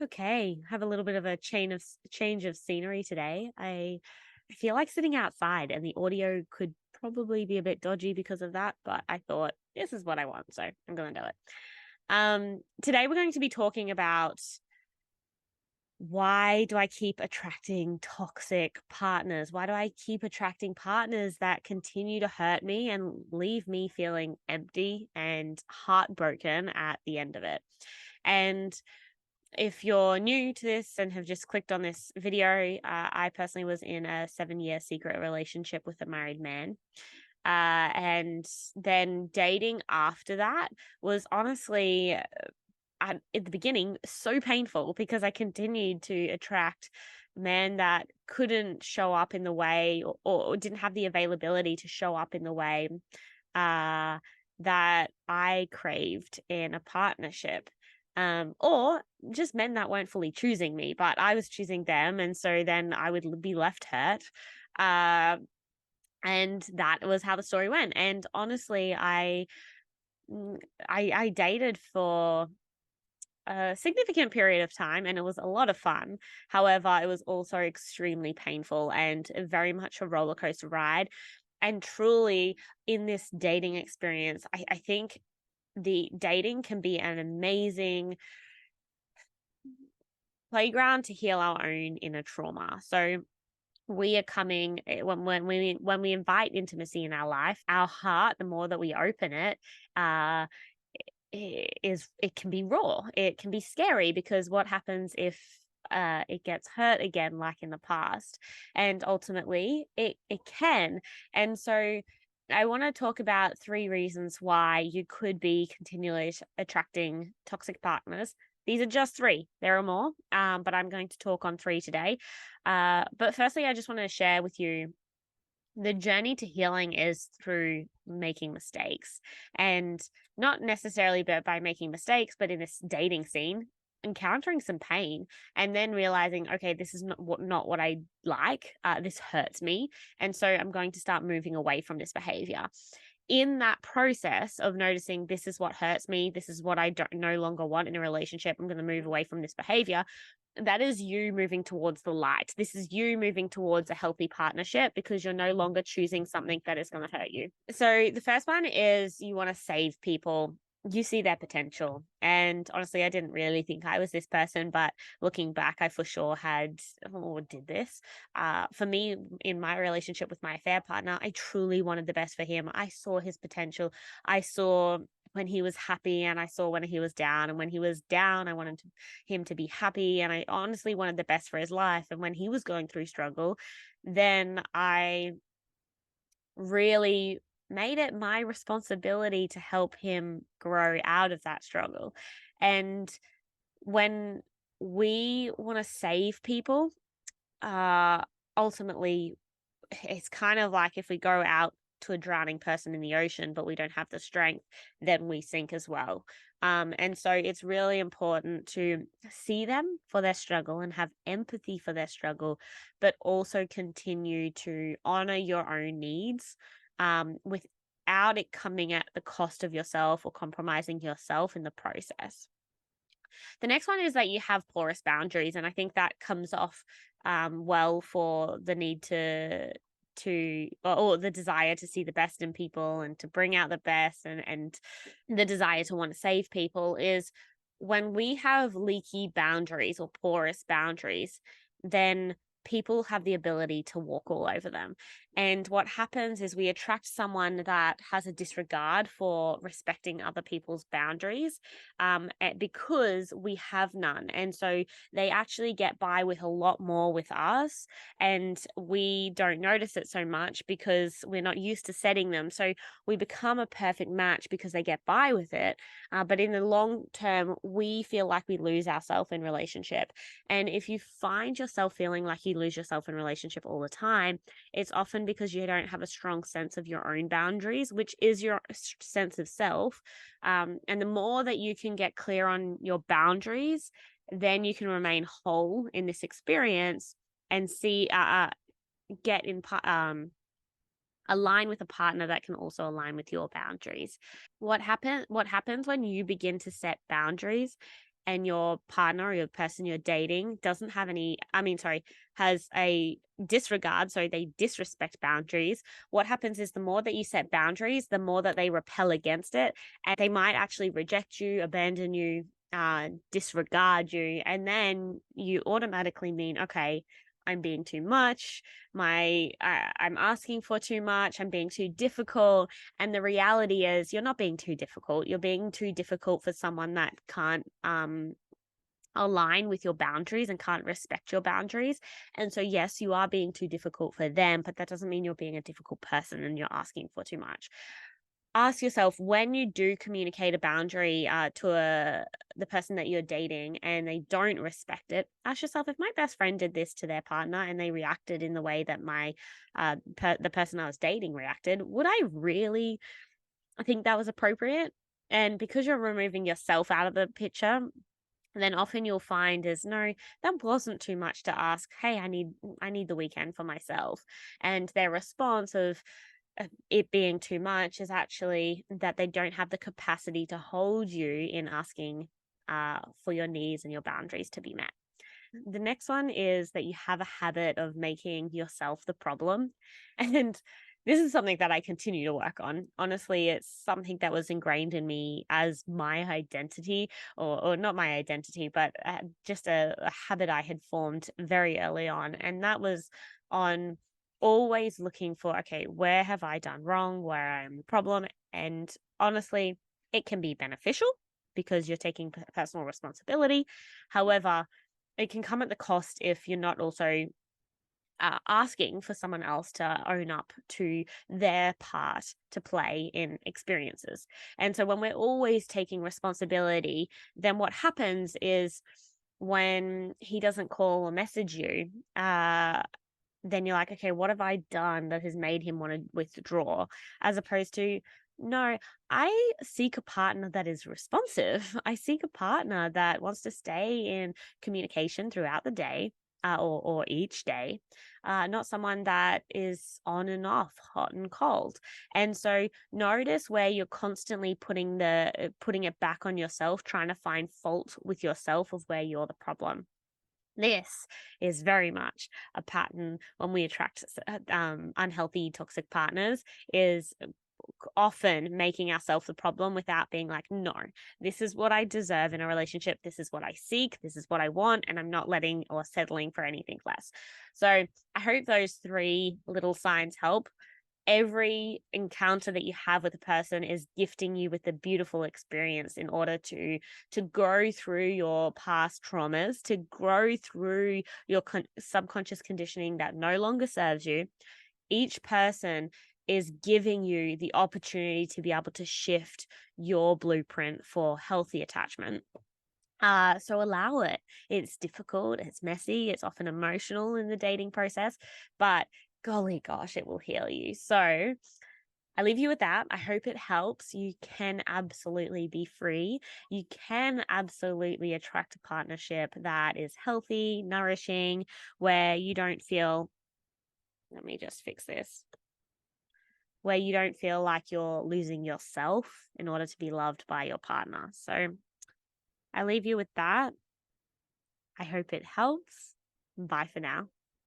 Okay, have a little bit of a change of scenery today. I feel like sitting outside, and the audio could probably be a bit dodgy because of that, but I thought this is what I want, so I'm going to do it. Today we're going to be talking about why do I keep attracting toxic partners? Why do I keep attracting partners that continue to hurt me and leave me feeling empty and heartbroken at the end of it? And if you're new to this and have just clicked on this video, I personally was in a 7-year secret relationship with a married man. And then dating after that was honestly, at the beginning, so painful because I continued to attract men that couldn't show up in the way or didn't have the availability to show up in the way uh, that I craved in a partnership. Or just men that weren't fully choosing me, but I was choosing them. And so then I would be left hurt. Uh, and that was how the story went. And honestly, mm, I dated for a significant period of time and it was a lot of fun. However, it was also extremely painful and very much a roller coaster ride. And truly, in this dating experience, I think the dating can be an amazing playground to heal our own inner trauma. So we are coming when we invite intimacy in our life, our heart, the more that we open it, uh it can be raw. It can be scary because what happens if it gets hurt again like in the past? And ultimately it can. And so I want to talk about 3 reasons why you could be continually attracting toxic partners. These are just 3. There are more, but I'm going to talk on 3 today. But firstly, I just want to share with you the journey to healing is through making mistakes, and not necessarily by making mistakes, but in this dating scene, encountering some pain and then realizing, okay, this is not what I like. This hurts me. And so I'm going to start moving away from this behavior. In that process of noticing this is what hurts me, this is what I don't no longer want in a relationship, I'm going to move away from this behavior. That is you moving towards the light. This is you moving towards a healthy partnership because you're no longer choosing something that is going to hurt you. So the first one is you want to save people. You see their potential. And honestly, I didn't really think I was this person, but looking back, I for sure had or did this. For me, in my relationship with my affair partner, I truly wanted the best for him. I saw his potential. I saw when he was happy and I saw when he was down. And when he was down, I wanted him to be happy. And I honestly wanted the best for his life. And when he was going through struggle, then I really made it my responsibility to help him grow out of that struggle. And when we want to save people, uh, ultimately, it's kind of like if we go out to a drowning person in the ocean, but we don't have the strength, then we sink as well. And so it's really important to see them for their struggle and have empathy for their struggle, but also continue to honor your own needs without it coming at the cost of yourself or compromising yourself in the process. The next one is that you have porous boundaries, and I think that comes off well for the need or the desire to see the best in people and to bring out the best, and the desire to want to save people is when we have leaky boundaries or porous boundaries, then people have the ability to walk all over them. And what happens is we attract someone that has a disregard for respecting other people's boundaries, because we have none. And so they actually get by with a lot more with us. And we don't notice it so much because we're not used to setting them. So we become a perfect match because they get by with it. But in the long term, we feel like we lose ourselves in relationship. And if you find yourself feeling like you lose yourself in relationship all the time, it's often because you don't have a strong sense of your own boundaries, which is your sense of self. And the more that you can get clear on your boundaries, then you can remain whole in this experience and see, get in, align with a partner that can also align with your boundaries. What happens when you begin to set boundaries and your partner or your person you're dating doesn't have any, I mean, sorry, has a disregard, so they disrespect boundaries, what happens is the more that you set boundaries, the more that they repel against it. And they might actually reject you, abandon you, disregard you. And then you automatically mean, okay, I'm being too much. I'm asking for too much. I'm being too difficult. And the reality is, you're not being too difficult. You're being too difficult for someone that can't align with your boundaries and can't respect your boundaries. And so, yes, you are being too difficult for them, but that doesn't mean you're being a difficult person and you're asking for too much. Ask yourself, when you do communicate a boundary the person that you're dating and they don't respect it, ask yourself, if my best friend did this to their partner and they reacted in the way that the person I was dating reacted, would I really think that was appropriate? And because you're removing yourself out of the picture, then often you'll find is, no, that wasn't too much to ask. Hey, I need the weekend for myself. And their response of it being too much is actually that they don't have the capacity to hold you in asking for your needs and your boundaries to be met. The next one is that you have a habit of making yourself the problem. And this is something that I continue to work on. Honestly, it's something that was ingrained in me as my identity, or not my identity, but just a habit I had formed very early on. And that was on always looking for, okay, where have I done wrong? Where I am the problem? And honestly, it can be beneficial because you're taking personal responsibility. However, it can come at the cost if you're not also asking for someone else to own up to their part to play in experiences. And so when we're always taking responsibility, then what happens is when he doesn't call or message you, then you're like, okay, what have I done that has made him want to withdraw? As opposed to, no, I seek a partner that is responsive. I seek a partner that wants to stay in communication throughout the day, or each day, not someone that is on and off, hot and cold. And so notice where you're constantly putting it back on yourself, trying to find fault with yourself of where you're the problem. This is very much a pattern when we attract unhealthy, toxic partners, is often making ourselves the problem without being like, no, this is what I deserve in a relationship. This is what I seek. This is what I want. And I'm not letting or settling for anything less. So I hope those three little signs help. Every encounter that you have with a person is gifting you with a beautiful experience in order to grow through your past traumas, to grow through your subconscious conditioning that no longer serves you. Each person is giving you the opportunity to be able to shift your blueprint for healthy attachment. So allow it. It's difficult, it's messy, it's often emotional in the dating process, but golly gosh, it will heal you. So I leave you with that. I hope it helps. You can absolutely be free. You can absolutely attract a partnership that is healthy, nourishing, where you don't feel, let me just fix this, where you don't feel like you're losing yourself in order to be loved by your partner. So I leave you with that. I hope it helps. Bye for now.